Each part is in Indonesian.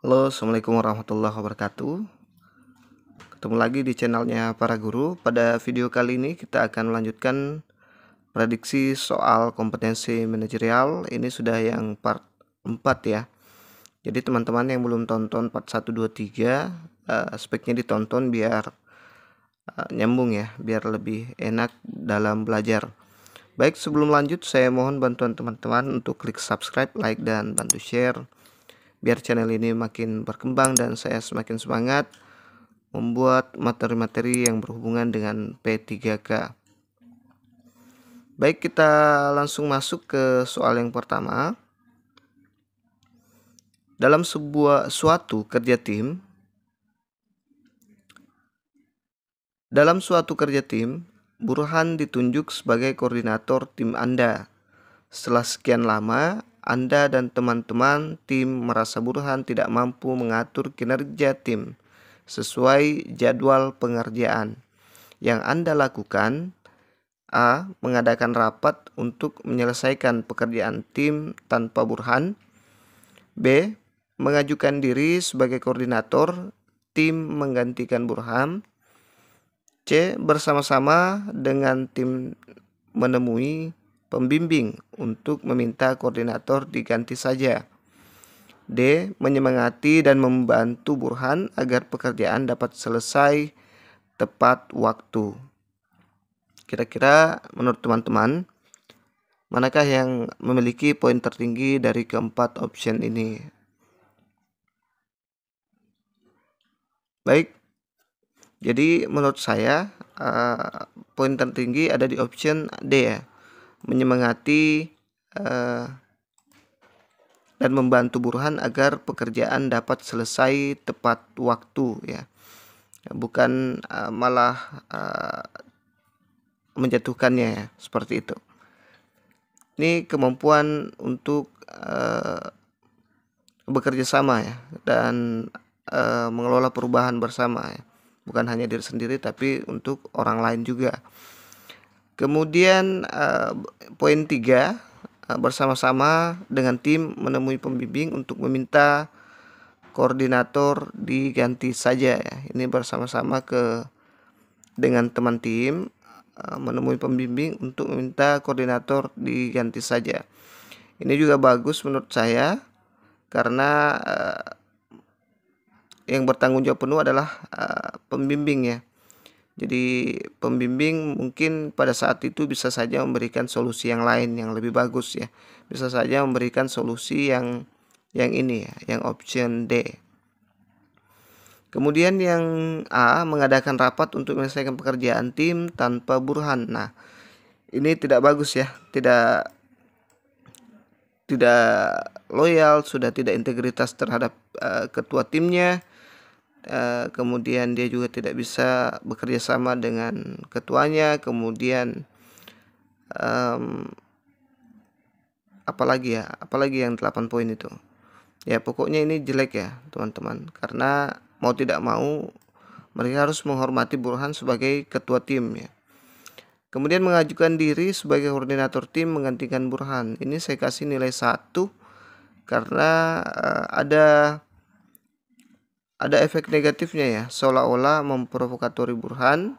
Halo, Assalamualaikum warahmatullahi wabarakatuh. Ketemu lagi di channelnya Para Guru. Pada video kali ini kita akan melanjutkan prediksi soal kompetensi manajerial. Ini sudah yang part 4 ya. Jadi teman-teman yang belum tonton part 1, 2, 3, sebaiknya ditonton biar nyambung ya, biar lebih enak dalam belajar. Baik, sebelum lanjut saya mohon bantuan teman-teman untuk klik subscribe, like, dan bantu share biar channel ini makin berkembang dan saya semakin semangat membuat materi-materi yang berhubungan dengan P3K. Baik, kita langsung masuk ke soal yang pertama. Dalam suatu kerja tim, Burhan ditunjuk sebagai koordinator tim Anda. Setelah sekian lama, Anda dan teman-teman tim merasa Burhan tidak mampu mengatur kinerja tim sesuai jadwal pengerjaan. Yang Anda lakukan: A. Mengadakan rapat untuk menyelesaikan pekerjaan tim tanpa Burhan. B. Mengajukan diri sebagai koordinator tim menggantikan Burhan. C. Bersama-sama dengan tim menemui pembimbing untuk meminta koordinator diganti saja. D. Menyemangati dan membantu Burhan agar pekerjaan dapat selesai tepat waktu. Kira-kira menurut teman-teman, manakah yang memiliki poin tertinggi dari keempat option ini? Baik, jadi menurut saya poin tertinggi ada di option D ya, menyemangati dan membantu Burhan agar pekerjaan dapat selesai tepat waktu ya, bukan malah menjatuhkannya ya, seperti itu. Ini kemampuan untuk bekerja sama ya, dan mengelola perubahan bersama ya, bukan hanya diri sendiri tapi untuk orang lain juga. Kemudian poin 3, bersama-sama dengan tim menemui pembimbing untuk meminta koordinator diganti saja ya. Ini bersama-sama dengan teman tim menemui pembimbing untuk meminta koordinator diganti saja. Ini juga bagus menurut saya karena yang bertanggung jawab penuh adalah pembimbing ya. Jadi pembimbing mungkin pada saat itu bisa saja memberikan solusi yang lain yang lebih bagus ya. Bisa saja memberikan solusi yang ini ya, yang option D. Kemudian yang A, mengadakan rapat untuk menyelesaikan pekerjaan tim tanpa Burhan. Nah, ini tidak bagus ya, tidak loyal, sudah tidak integritas terhadap ketua timnya. Kemudian dia juga tidak bisa bekerja sama dengan ketuanya. Kemudian apalagi yang 8 poin itu ya, pokoknya ini jelek ya teman-teman, karena mau tidak mau mereka harus menghormati Burhan sebagai ketua tim ya. Kemudian mengajukan diri sebagai koordinator tim menggantikan Burhan. Ini saya kasih nilai 1 karena ada efek negatifnya ya, seolah-olah memprovokatori Burhan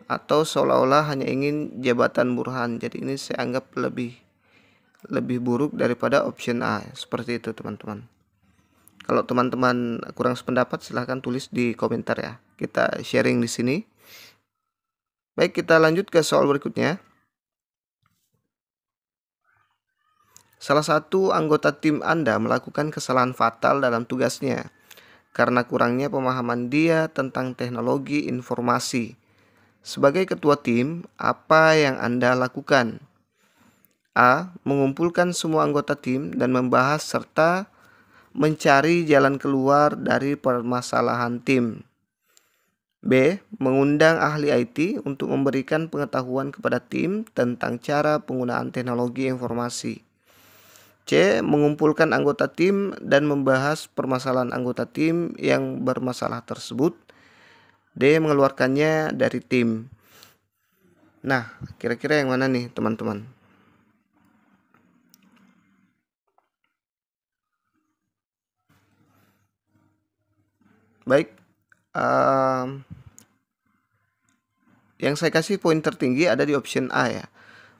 atau seolah-olah hanya ingin jabatan Burhan. Jadi ini saya anggap lebih buruk daripada option A. Seperti itu teman-teman. Kalau teman-teman kurang sependapat silahkan tulis di komentar ya. Kita sharing di sini. Baik, kita lanjut ke soal berikutnya. Salah satu anggota tim Anda melakukan kesalahan fatal dalam tugasnya karena kurangnya pemahaman dia tentang teknologi informasi. Sebagai ketua tim, apa yang Anda lakukan? A. Mengumpulkan semua anggota tim dan membahas serta mencari jalan keluar dari permasalahan tim. B. Mengundang ahli IT untuk memberikan pengetahuan kepada tim tentang cara penggunaan teknologi informasi. C. Mengumpulkan anggota tim dan membahas permasalahan anggota tim yang bermasalah tersebut. D. Mengeluarkannya dari tim. Nah, kira-kira yang mana nih teman-teman? Baik, yang saya kasih poin tertinggi ada di option A ya.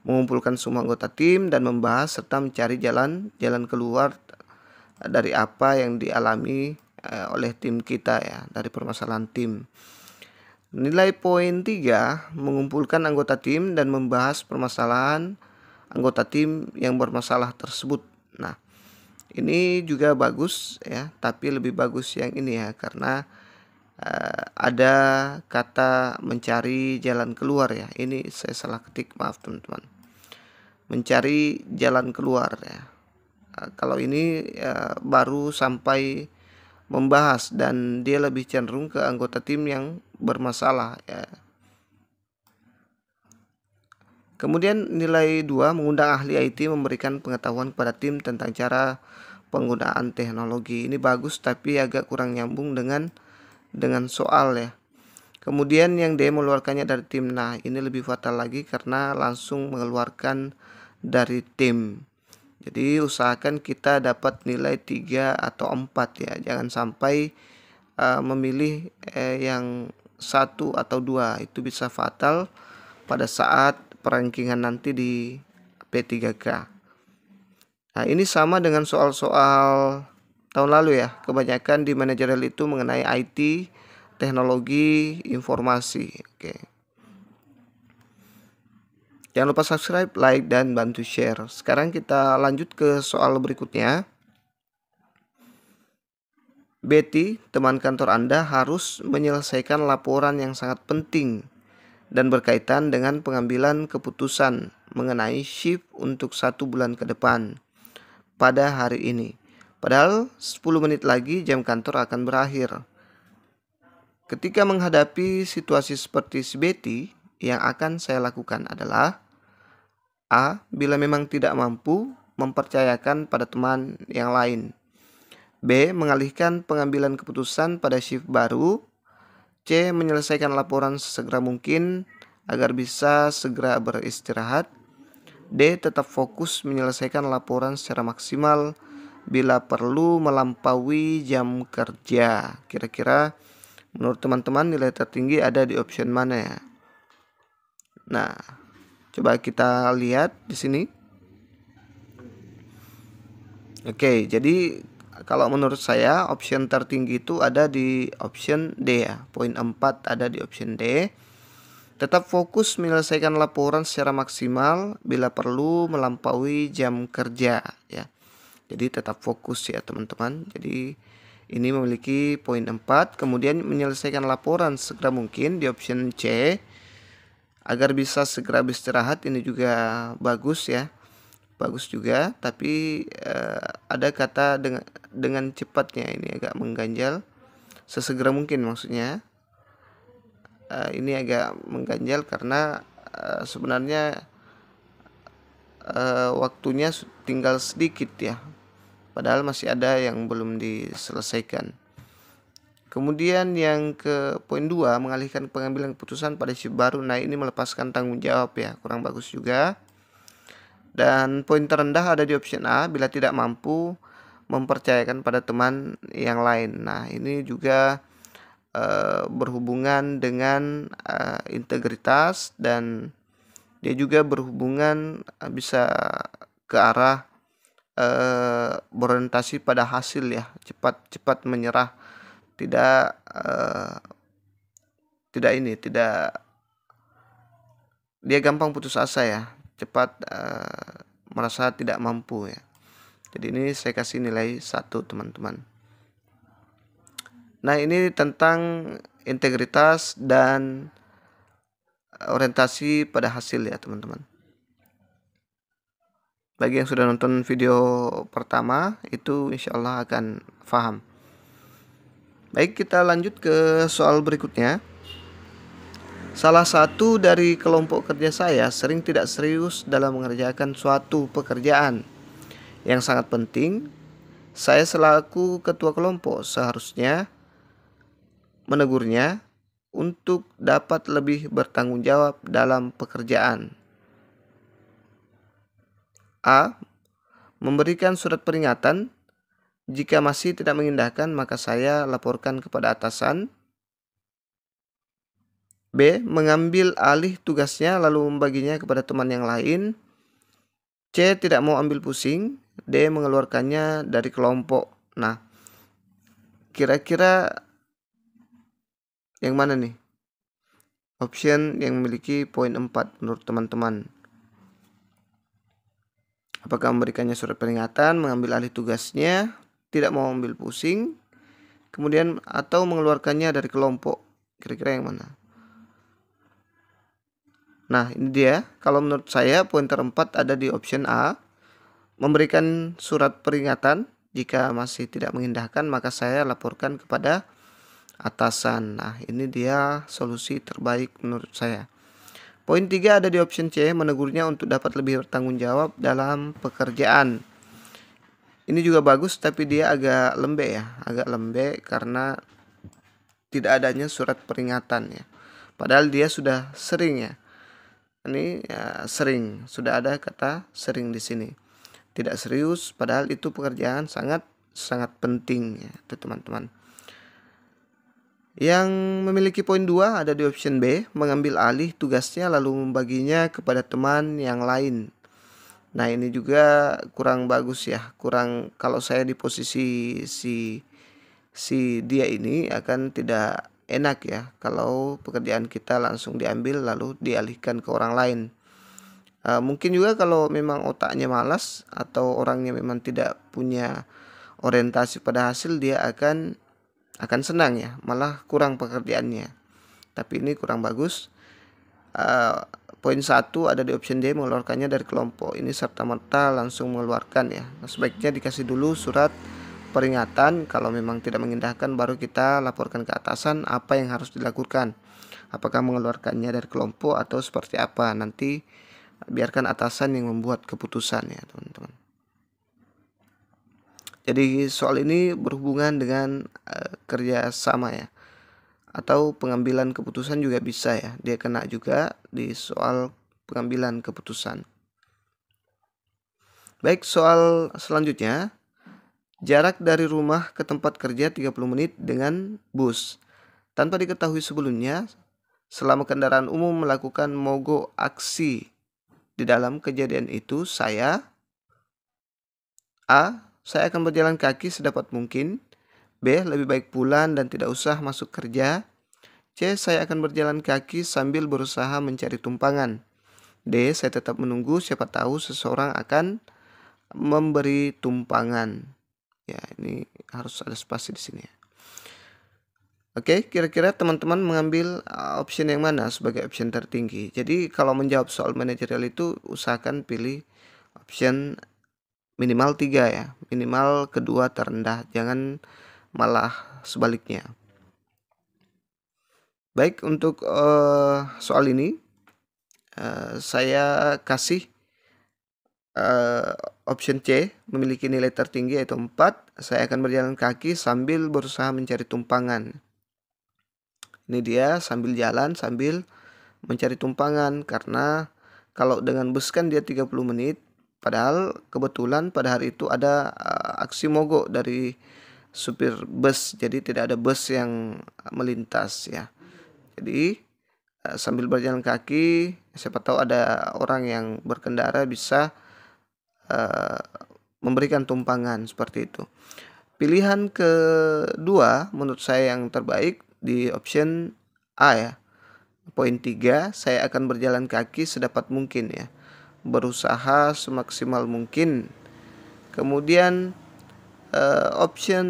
Mengumpulkan semua anggota tim dan membahas serta mencari jalan keluar dari apa yang dialami oleh tim kita ya, dari permasalahan tim. Nilai poin 3, mengumpulkan anggota tim dan membahas permasalahan anggota tim yang bermasalah tersebut. Nah, ini juga bagus ya, tapi lebih bagus yang ini ya, karena ada kata mencari jalan keluar ya. Ini saya salah ketik, maaf teman-teman. Mencari jalan keluar ya. Kalau ini baru sampai membahas dan dia lebih cenderung ke anggota tim yang bermasalah ya. Kemudian nilai 2, mengundang ahli IT memberikan pengetahuan kepada tim tentang cara penggunaan teknologi. Ini bagus tapi agak kurang nyambung dengan soal ya. Kemudian yang D, mengeluarkannya dari tim. Nah, ini lebih fatal lagi karena langsung mengeluarkan dari tim. Jadi usahakan kita dapat nilai 3 atau 4 ya. Jangan sampai memilih yang 1 atau 2. Itu bisa fatal pada saat perankingan nanti di P3K. Nah, ini sama dengan soal-soal tahun lalu ya. Kebanyakan di manajerial itu mengenai IT, teknologi, informasi. Oke. Jangan lupa subscribe, like, dan bantu share. Sekarang kita lanjut ke soal berikutnya. Betty, teman kantor Anda, harus menyelesaikan laporan yang sangat penting dan berkaitan dengan pengambilan keputusan mengenai shift untuk 1 bulan ke depan pada hari ini. Padahal 10 menit lagi jam kantor akan berakhir. Ketika menghadapi situasi seperti si Betty, yang akan saya lakukan adalah A. Bila memang tidak mampu, mempercayakan pada teman yang lain. B. Mengalihkan pengambilan keputusan pada shift baru. C. Menyelesaikan laporan sesegera mungkin agar bisa segera beristirahat. D. Tetap fokus menyelesaikan laporan secara maksimal bila perlu melampaui jam kerja. Kira-kira menurut teman-teman nilai tertinggi ada di option mana ya? Nah, coba kita lihat di sini. Oke, jadi kalau menurut saya option tertinggi itu ada di option D ya. Poin 4 ada di option D. Tetap fokus menyelesaikan laporan secara maksimal bila perlu melampaui jam kerja ya. Jadi tetap fokus ya teman-teman. Jadi ini memiliki poin 4. Kemudian menyelesaikan laporan segera mungkin di option C. Agar bisa segera beristirahat, ini juga bagus ya. Bagus juga, tapi ada kata dengan cepatnya, ini agak mengganjal. Sesegera mungkin maksudnya. Ini agak mengganjal karena sebenarnya waktunya tinggal sedikit ya. Padahal masih ada yang belum diselesaikan. Kemudian yang ke poin 2, mengalihkan pengambilan keputusan pada shift baru. Nah, ini melepaskan tanggung jawab ya, kurang bagus juga. Dan poin terendah ada di option A, bila tidak mampu mempercayakan pada teman yang lain. Nah, ini juga berhubungan dengan integritas, dan dia juga berhubungan bisa ke arah berorientasi pada hasil ya, cepat menyerah, tidak dia gampang putus asa ya, cepat merasa tidak mampu ya. Jadi ini saya kasih nilai 1 teman-teman. Nah, ini tentang integritas dan orientasi pada hasil ya teman-teman. Bagi yang sudah nonton video pertama itu insya Allah akan paham. Baik, kita lanjut ke soal berikutnya. Salah satu dari kelompok kerja saya sering tidak serius dalam mengerjakan suatu pekerjaan yang sangat penting. Saya selaku ketua kelompok seharusnya menegurnya untuk dapat lebih bertanggung jawab dalam pekerjaan. A. Memberikan surat peringatan Jika masih tidak mengindahkan, maka saya laporkan kepada atasan. B. Mengambil alih tugasnya lalu membaginya kepada teman yang lain. C. Tidak mau ambil pusing. D. Mengeluarkannya dari kelompok. Nah, kira-kira yang mana nih? Option yang memiliki poin 4 menurut teman-teman. Apakah memberikannya surat peringatan, mengambil alih tugasnya, tidak mau ambil pusing, kemudian atau mengeluarkannya dari kelompok? Kira-kira yang mana? Nah, ini dia. Kalau menurut saya poin terempat ada di option A. Memberikan surat peringatan. Jika masih tidak mengindahkan, maka saya laporkan kepada atasan. Nah, ini dia solusi terbaik menurut saya. Poin 3 ada di option C. Menegurnya untuk dapat lebih bertanggung jawab dalam pekerjaan. Ini juga bagus, tapi dia agak lembek ya. Agak lembek karena tidak adanya surat peringatan ya. Padahal dia sudah sering ya. Ini ya, sering, sudah ada kata sering di sini. Tidak serius, padahal itu pekerjaan sangat penting ya, teman-teman. Yang memiliki poin 2 ada di option B, mengambil alih tugasnya lalu membaginya kepada teman yang lain. Nah, ini juga kurang bagus ya. Kurang, kalau saya di posisi si dia ini akan tidak enak ya kalau pekerjaan kita langsung diambil lalu dialihkan ke orang lain. Mungkin juga kalau memang otaknya malas atau orangnya memang tidak punya orientasi pada hasil, dia akan senang ya, malah kurang pekerjaannya. Tapi ini kurang bagus. Poin 1 ada di option D, mengeluarkannya dari kelompok. Ini serta-merta langsung mengeluarkan ya. Nah, sebaiknya dikasih dulu surat peringatan. Kalau memang tidak mengindahkan, baru kita laporkan ke atasan apa yang harus dilakukan. Apakah mengeluarkannya dari kelompok atau seperti apa. Nanti biarkan atasan yang membuat keputusan ya, teman-teman. Jadi soal ini berhubungan dengan kerja sama ya. Atau pengambilan keputusan juga bisa ya. Dia kena juga di soal pengambilan keputusan. Baik, soal selanjutnya. Jarak dari rumah ke tempat kerja 30 menit dengan bus. Tanpa diketahui sebelumnya, selama kendaraan umum melakukan mogok aksi di dalam kejadian itu, saya akan berjalan kaki sedapat mungkin. B. Lebih baik pulang dan tidak usah masuk kerja. C. Saya akan berjalan kaki sambil berusaha mencari tumpangan. D. Saya tetap menunggu, siapa tahu seseorang akan memberi tumpangan. Ya, ini harus ada spasi di sini ya. Oke, kira-kira teman-teman mengambil option yang mana sebagai option tertinggi? Jadi kalau menjawab soal manajerial itu usahakan pilih option minimal 3 ya. Minimal kedua terendah, jangan malah sebaliknya. Baik, untuk soal ini saya kasih option C, memiliki nilai tertinggi yaitu 4. Saya akan berjalan kaki sambil berusaha mencari tumpangan. Ini dia, sambil jalan sambil mencari tumpangan, karena kalau dengan bus kan dia 30 menit. Padahal kebetulan pada hari itu ada aksi mogok dari supir bus, jadi tidak ada bus yang melintas ya. Jadi sambil berjalan kaki, siapa tahu ada orang yang berkendara bisa memberikan tumpangan seperti itu. Pilihan kedua menurut saya yang terbaik di option A ya. Poin 3, saya akan berjalan kaki sedapat mungkin ya. Berusaha semaksimal mungkin. Kemudian option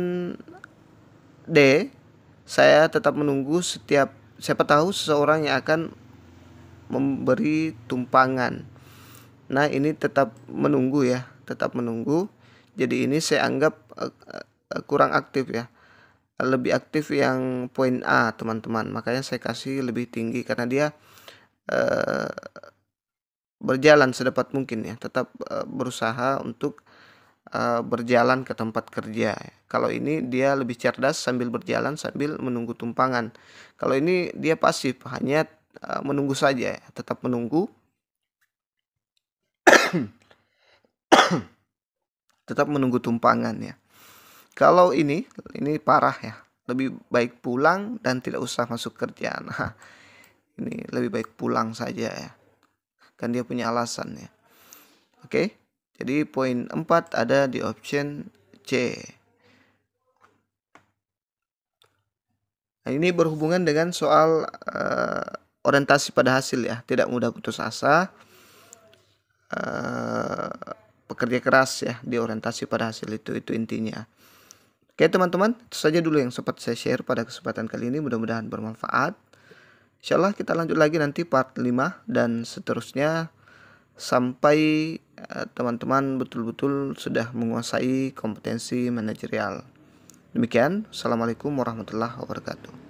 D, saya tetap menunggu siapa tahu seseorang yang akan memberi tumpangan. Nah, ini tetap menunggu ya, tetap menunggu. Jadi ini saya anggap kurang aktif ya. Lebih aktif yang poin A, teman-teman. Makanya saya kasih lebih tinggi karena dia berjalan sedapat mungkin ya. Tetap berusaha untuk berjalan ke tempat kerja. Kalau ini dia lebih cerdas sambil berjalan sambil menunggu tumpangan. Kalau ini dia pasif, hanya menunggu saja, tetap menunggu. Tetap menunggu tumpangan ya. Kalau ini parah ya. Lebih baik pulang dan tidak usah masuk kerja. Nah, ini lebih baik pulang saja ya. Kan dia punya alasan ya. Oke. Jadi poin 4 ada di option C. Nah, ini berhubungan dengan soal orientasi pada hasil ya. Tidak mudah putus asa. Pekerja keras ya, di orientasi pada hasil itu intinya. Oke teman-teman, itu saja dulu yang sempat saya share pada kesempatan kali ini, mudah-mudahan bermanfaat. Insyaallah kita lanjut lagi nanti part 5 dan seterusnya sampai teman-teman betul-betul sudah menguasai kompetensi manajerial. Demikian, Assalamualaikum warahmatullahi wabarakatuh.